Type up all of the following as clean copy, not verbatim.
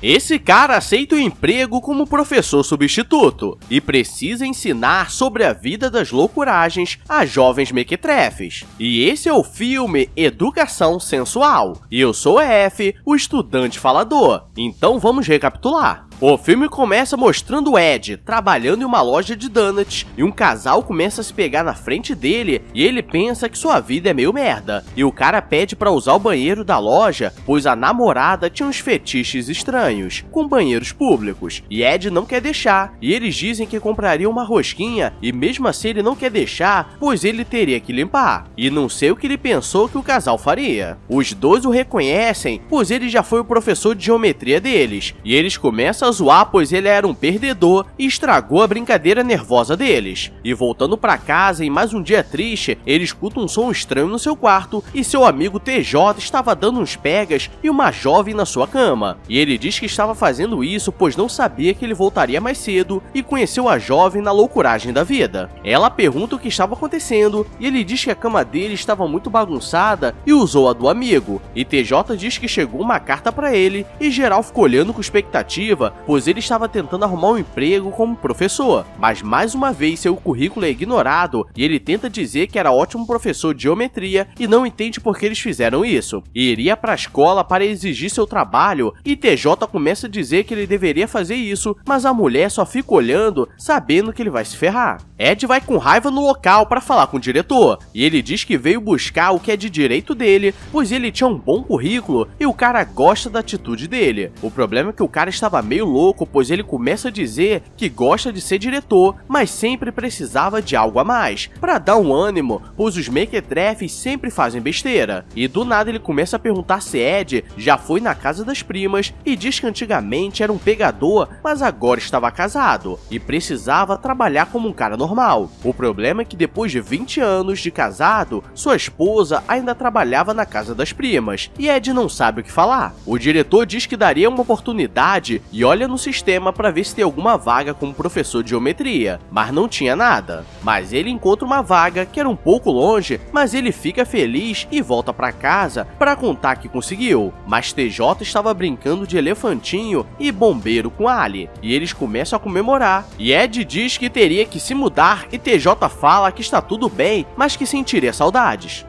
Esse cara aceita o emprego como professor substituto e precisa ensinar sobre a vida das loucuragens a jovens mequetrefes. E esse é o filme Educação Sensual. E eu sou F, o estudante falador. Então vamos recapitular. O filme começa mostrando Ed trabalhando em uma loja de donuts e um casal começa a se pegar na frente dele e ele pensa que sua vida é meio merda. E o cara pede pra usar o banheiro da loja, pois a namorada tinha uns fetiches estranhos com banheiros públicos. E Ed não quer deixar, e eles dizem que comprariam uma rosquinha e mesmo assim ele não quer deixar, pois ele teria que limpar. E não sei o que ele pensou que o casal faria. Os dois o reconhecem, pois ele já foi o professor de geometria deles, e eles começam a zoar pois ele era um perdedor e estragou a brincadeira nervosa deles. E voltando pra casa em mais um dia triste, ele escuta um som estranho no seu quarto e seu amigo TJ estava dando uns pegas e uma jovem na sua cama. E ele diz que estava fazendo isso pois não sabia que ele voltaria mais cedo e conheceu a jovem na loucuragem da vida. Ela pergunta o que estava acontecendo e ele diz que a cama dele estava muito bagunçada e usou a do amigo. E TJ diz que chegou uma carta pra ele e geral ficou olhando com expectativa, pois ele estava tentando arrumar um emprego como professor, mas mais uma vez seu currículo é ignorado e ele tenta dizer que era ótimo professor de geometria e não entende por que eles fizeram isso. E iria para a escola para exigir seu trabalho e TJ começa a dizer que ele deveria fazer isso, mas a mulher só fica olhando, sabendo que ele vai se ferrar. Ed vai com raiva no local para falar com o diretor e ele diz que veio buscar o que é de direito dele, pois ele tinha um bom currículo e o cara gosta da atitude dele. O problema é que o cara estava meio louco, pois ele começa a dizer que gosta de ser diretor, mas sempre precisava de algo a mais, para dar um ânimo, pois os mequetrefes sempre fazem besteira. E do nada ele começa a perguntar se Ed já foi na casa das primas e diz que antigamente era um pegador, mas agora estava casado e precisava trabalhar como um cara normal. O problema é que depois de 20 anos de casado, sua esposa ainda trabalhava na casa das primas e Ed não sabe o que falar. O diretor diz que daria uma oportunidade e olha no sistema para ver se tem alguma vaga como professor de geometria, mas não tinha nada. Mas ele encontra uma vaga que era um pouco longe, mas ele fica feliz e volta para casa para contar que conseguiu. Mas TJ estava brincando de elefantinho e bombeiro com Ali, e eles começam a comemorar. E Ed diz que teria que se mudar e TJ fala que está tudo bem, mas que sentiria saudades.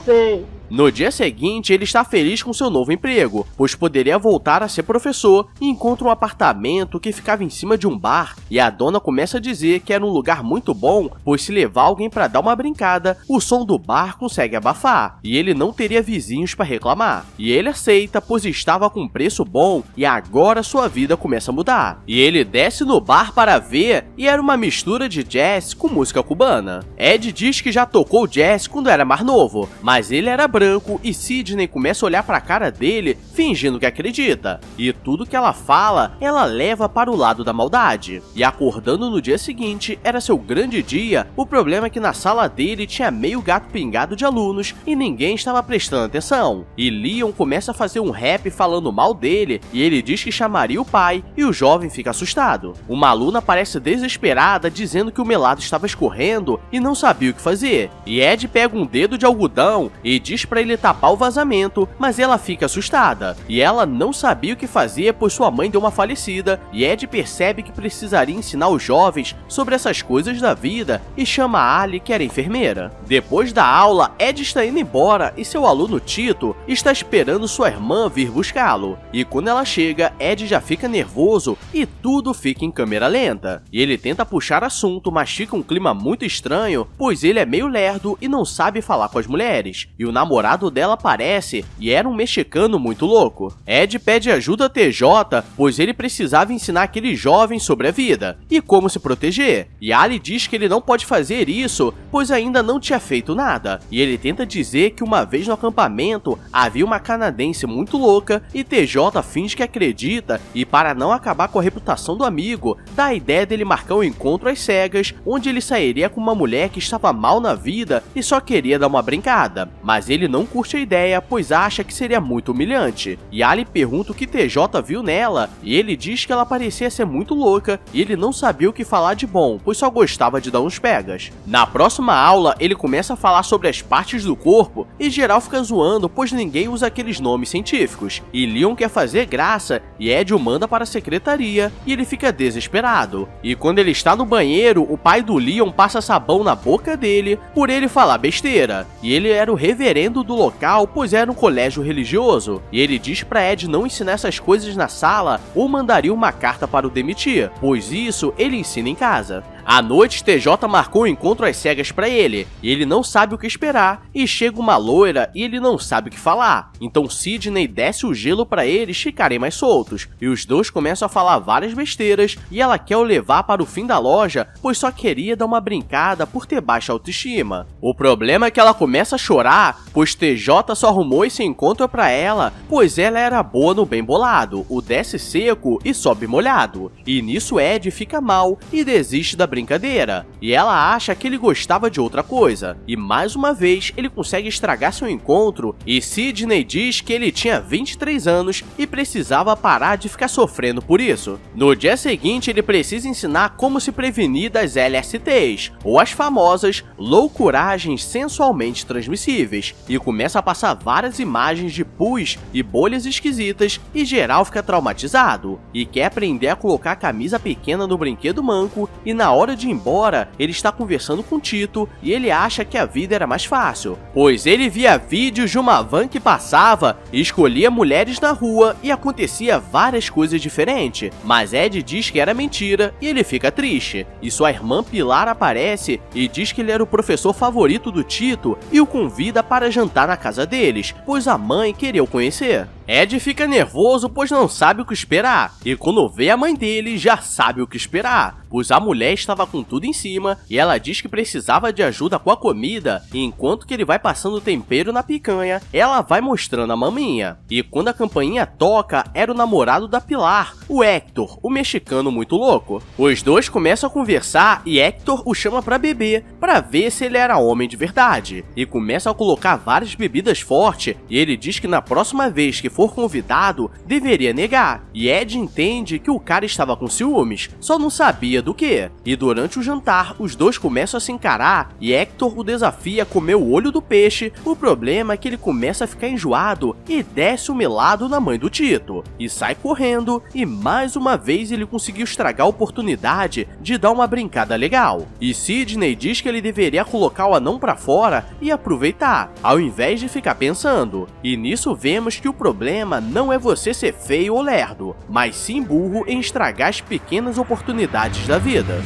Sei. No dia seguinte, ele está feliz com seu novo emprego, pois poderia voltar a ser professor e encontra um apartamento que ficava em cima de um bar e a dona começa a dizer que era um lugar muito bom, pois se levar alguém para dar uma brincada, o som do bar consegue abafar e ele não teria vizinhos para reclamar. E ele aceita, pois estava com um preço bom e agora sua vida começa a mudar. E ele desce no bar para ver e era uma mistura de jazz com música cubana. Ed diz que já tocou jazz quando era mais novo, mas ele era branco e Sidney começa a olhar para a cara dele, fingindo que acredita. E tudo que ela fala, ela leva para o lado da maldade. E acordando no dia seguinte, era seu grande dia, o problema é que na sala dele tinha meio gato pingado de alunos e ninguém estava prestando atenção. E Leon começa a fazer um rap falando mal dele e ele diz que chamaria o pai e o jovem fica assustado. Uma aluna parece desesperada, dizendo que o melado estava escorrendo e não sabia o que fazer. E Ed pega um dedo de algodão e diz para ele tapar o vazamento, mas ela fica assustada. E ela não sabia o que fazer, pois sua mãe deu uma falecida, e Ed percebe que precisaria ensinar os jovens sobre essas coisas da vida e chama a Ali, que era enfermeira. Depois da aula, Ed está indo embora e seu aluno Tito está esperando sua irmã vir buscá-lo. E quando ela chega, Ed já fica nervoso e tudo fica em câmera lenta. E ele tenta puxar assunto, mas fica um clima muito estranho, pois ele é meio lerdo e não sabe falar com as mulheres. E o namorado dela aparece e era um mexicano muito louco. Ed pede ajuda a TJ, pois ele precisava ensinar aquele jovem sobre a vida e como se proteger. E Ali diz que ele não pode fazer isso, pois ainda não tinha feito nada. E ele tenta dizer que uma vez no acampamento havia uma canadense muito louca e TJ finge que acredita e para não acabar com a reputação do amigo, dá a ideia dele marcar um encontro às cegas, onde ele sairia com uma mulher que estava mal na vida e só queria dar uma brincada. Mas ele ele não curte a ideia, pois acha que seria muito humilhante. E Ali pergunta o que TJ viu nela, e ele diz que ela parecia ser muito louca e ele não sabia o que falar de bom, pois só gostava de dar uns pegas. Na próxima aula, ele começa a falar sobre as partes do corpo e geral fica zoando, pois ninguém usa aqueles nomes científicos. E Leon quer fazer graça e Ed o manda para a secretaria e ele fica desesperado. E quando ele está no banheiro, o pai do Leon passa sabão na boca dele por ele falar besteira. E ele era o reverendo do local, pois era um colégio religioso. E ele diz para Ed não ensinar essas coisas na sala ou mandaria uma carta para o demitir, pois isso ele ensina em casa. À noite, TJ marcou um encontro às cegas pra ele, e ele não sabe o que esperar, e chega uma loira e ele não sabe o que falar. Então Sidney desce o gelo pra eles ficarem mais soltos, e os dois começam a falar várias besteiras, e ela quer o levar para o fim da loja, pois só queria dar uma brincada por ter baixa autoestima. O problema é que ela começa a chorar, pois TJ só arrumou esse encontro pra ela, pois ela era boa no bem bolado, o desce seco e sobe molhado. E nisso Ed fica mal e desiste da brincadeira, e ela acha que ele gostava de outra coisa, e mais uma vez ele consegue estragar seu encontro, e Sidney diz que ele tinha 23 anos e precisava parar de ficar sofrendo por isso. No dia seguinte ele precisa ensinar como se prevenir das LSTs, ou as famosas loucuragens sensualmente transmissíveis, e começa a passar várias imagens de pus e bolhas esquisitas, e geral fica traumatizado, e quer aprender a colocar a camisa pequena no brinquedo manco, e na hora de ir embora, ele está conversando com Tito e ele acha que a vida era mais fácil, pois ele via vídeos de uma van que passava e escolhia mulheres na rua e acontecia várias coisas diferentes, mas Ed diz que era mentira e ele fica triste, e sua irmã Pilar aparece e diz que ele era o professor favorito do Tito e o convida para jantar na casa deles, pois a mãe queria o conhecer. Ed fica nervoso pois não sabe o que esperar, e quando vê a mãe dele já sabe o que esperar, pois a mulher estava com tudo em cima e ela diz que precisava de ajuda com a comida, e enquanto que ele vai passando tempero na picanha, ela vai mostrando a maminha. E quando a campainha toca, era o namorado da Pilar, o Hector, o mexicano muito louco. Os dois começam a conversar e Hector o chama pra beber, pra ver se ele era homem de verdade, e começa a colocar várias bebidas fortes, e ele diz que na próxima vez que for convidado, deveria negar, e Ed entende que o cara estava com ciúmes, só não sabia do que. E durante o jantar, os dois começam a se encarar e Hector o desafia a comer o olho do peixe. O problema é que ele começa a ficar enjoado e desce o melado na mãe do Tito, e sai correndo, e mais uma vez ele conseguiu estragar a oportunidade de dar uma brincada legal. E Sidney diz que ele deveria colocar o anão pra fora e aproveitar, ao invés de ficar pensando. E nisso vemos que o problema não é você ser feio ou lerdo, mas sim burro em estragar as pequenas oportunidades da vida.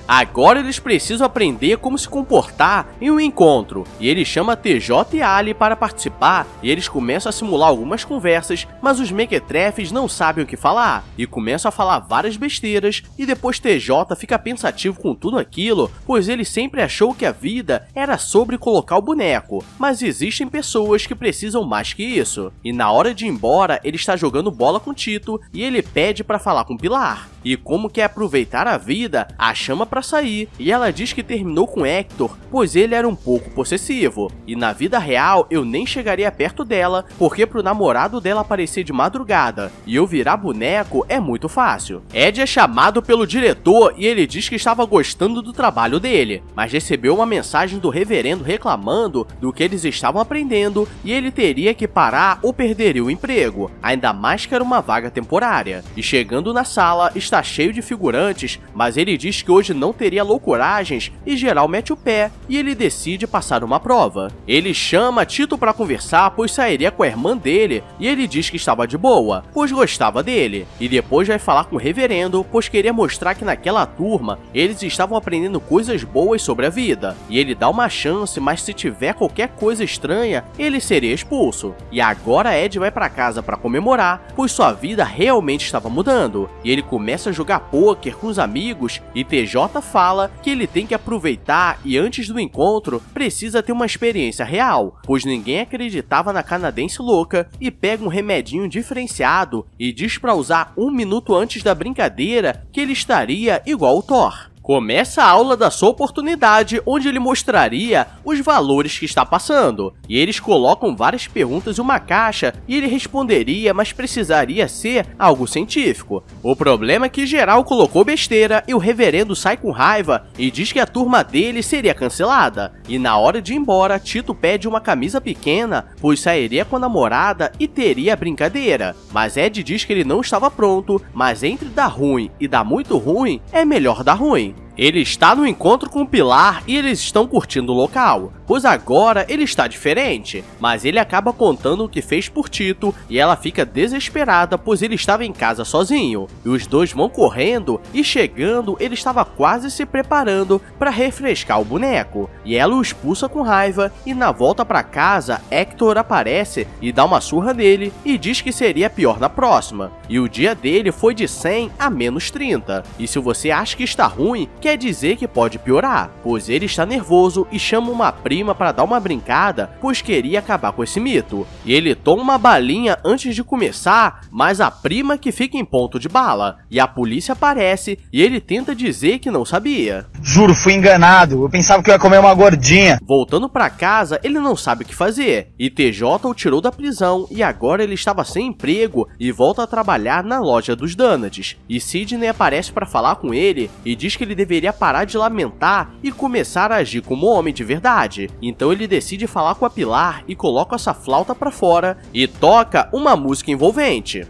Agora eles precisam aprender como se comportar em um encontro, e ele chama TJ e Ali para participar, e eles começam a simular algumas conversas, mas os mequetrefes não sabem o que falar, e começam a falar várias besteiras, e depois TJ fica pensativo com tudo aquilo, pois ele sempre achou que a vida era sobre colocar o boneco, mas existem pessoas que precisam mais que isso. E na hora de ir embora, ele está jogando bola com Tito, e ele pede para falar com Pilar, e como quer aproveitar a vida, a chama pra sair, e ela diz que terminou com Hector, pois ele era um pouco possessivo, e na vida real eu nem chegaria perto dela, porque pro namorado dela aparecer de madrugada e eu virar boneco é muito fácil. Ed é chamado pelo diretor e ele diz que estava gostando do trabalho dele, mas recebeu uma mensagem do reverendo reclamando do que eles estavam aprendendo e ele teria que parar ou perderia o emprego, ainda mais que era uma vaga temporária. E chegando na sala, está cheio de figurantes, mas ele diz que hoje não teria loucuragens e geral mete o pé e ele decide passar uma prova. Ele chama Tito para conversar, pois sairia com a irmã dele, e ele diz que estava de boa, pois gostava dele, e depois vai falar com o reverendo, pois queria mostrar que naquela turma eles estavam aprendendo coisas boas sobre a vida, e ele dá uma chance, mas se tiver qualquer coisa estranha, ele seria expulso. E agora Ed vai para casa para comemorar, pois sua vida realmente estava mudando, e ele começa a jogar pôquer com os amigos, e TJ fala que ele tem que aproveitar e antes do encontro precisa ter uma experiência real, pois ninguém acreditava na canadense louca, e pega um remedinho diferenciado e diz para usar 1 minuto antes da brincadeira que ele estaria igual o Thor. Começa a aula da sua oportunidade, onde ele mostraria os valores que está passando. E eles colocam várias perguntas em uma caixa e ele responderia, mas precisaria ser algo científico. O problema é que geral colocou besteira e o reverendo sai com raiva e diz que a turma dele seria cancelada. E na hora de ir embora, Tito pede uma camisa pequena, pois sairia com a namorada e teria brincadeira. Mas Ed diz que ele não estava pronto, mas entre dar ruim e dar muito ruim, é melhor dar ruim. Ele está no encontro com o Pilar e eles estão curtindo o local, pois agora ele está diferente, mas ele acaba contando o que fez por Tito e ela fica desesperada pois ele estava em casa sozinho. E os dois vão correndo e chegando ele estava quase se preparando para refrescar o boneco. E ela o expulsa com raiva e na volta para casa Hector aparece e dá uma surra nele e diz que seria pior na próxima. E o dia dele foi de 100 a menos 30. E se você acha que está ruim, quer dizer que pode piorar, pois ele está nervoso e chama uma prima para dar uma brincada, pois queria acabar com esse mito. E ele toma uma balinha antes de começar, mas a prima que fica em ponto de bala. E a polícia aparece e ele tenta dizer que não sabia. Juro, fui enganado, eu pensava que eu ia comer uma gordinha. Voltando para casa, ele não sabe o que fazer. E TJ o tirou da prisão e agora ele estava sem emprego e volta a trabalhar na loja dos Donuts. E Sidney aparece para falar com ele e diz que ele deveria parar de lamentar e começar a agir como homem de verdade. Então ele decide falar com a Pilar e coloca essa flauta pra fora e toca uma música envolvente.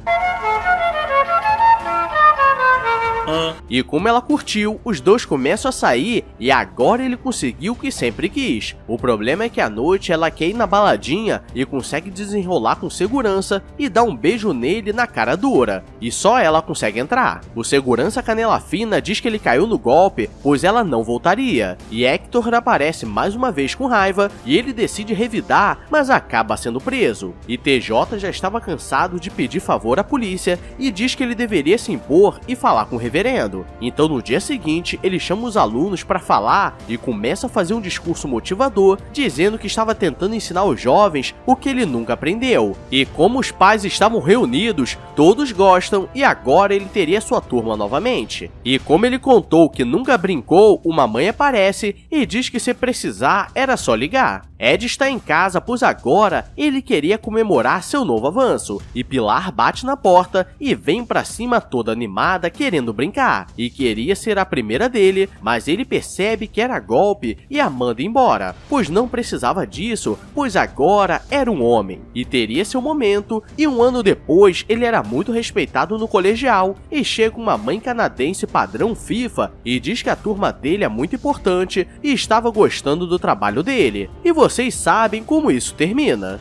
E como ela curtiu, os dois começam a sair e agora ele conseguiu o que sempre quis. O problema é que à noite ela quer ir na baladinha e consegue desenrolar com segurança e dá um beijo nele na cara dura. E só ela consegue entrar. O segurança canela fina diz que ele caiu no golpe, pois ela não voltaria. E Hector aparece mais uma vez com raiva e ele decide revidar, mas acaba sendo preso. E TJ já estava cansado de pedir favor à polícia e diz que ele deveria se impor e falar com o reverendo. Então no dia seguinte ele chama os alunos para falar e começa a fazer um discurso motivador, dizendo que estava tentando ensinar os jovens o que ele nunca aprendeu. E como os pais estavam reunidos, todos gostam e agora ele teria sua turma novamente. E como ele contou que nunca brincou, uma mãe aparece e diz que se precisar era só ligar. Ed está em casa, pois agora ele queria comemorar seu novo avanço, e Pilar bate na porta e vem pra cima toda animada querendo brincar, e queria ser a primeira dele, mas ele percebe que era golpe e a manda embora, pois não precisava disso, pois agora era um homem, e teria seu momento, e um ano depois ele era muito respeitado no colegial, e chega uma mãe canadense padrão FIFA e diz que a turma dele é muito importante e estava gostando do trabalho dele, e vocês sabem como isso termina.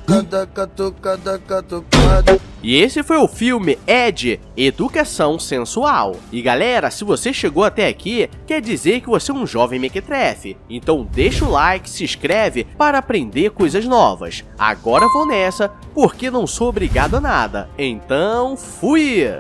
E esse foi o filme Ed, Educação Sensual. E galera, se você chegou até aqui, quer dizer que você é um jovem mequetrefe. Então deixa o like, se inscreve para aprender coisas novas. Agora vou nessa, porque não sou obrigado a nada. Então, fui!